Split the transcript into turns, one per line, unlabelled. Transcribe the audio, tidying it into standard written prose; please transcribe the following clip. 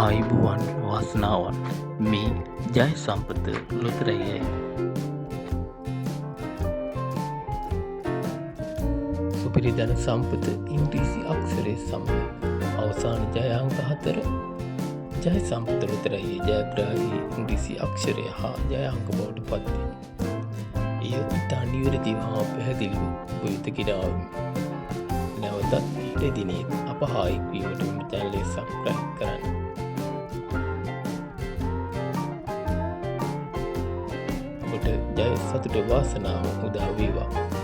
ආයුබෝවන් වාසනාවන් මේ ජය සම්පත ලොතරැයයි සුපිරි ධන සම්පත ඉංග්‍රීසි අක්ෂරය සමග අවසාන ජය අංක 4 ජය සම්පත ලොතරැයේ ජයග්‍රාහී ඉංග්‍රීසි අක්ෂරය හා ජය අංක බවට පත්වේ. එය ඉතා නිවැරදිව හා පැහැදිලිව ඔබ වෙත ගෙනාවෙමි. නැවතත් ඊට දිනේ අප හා එක්වීමට මෙම චැනලය සබ්ස්ක්‍රයිබ් කරන්න. ඔබට ජය සතුට වාසනාව උදා වේවා.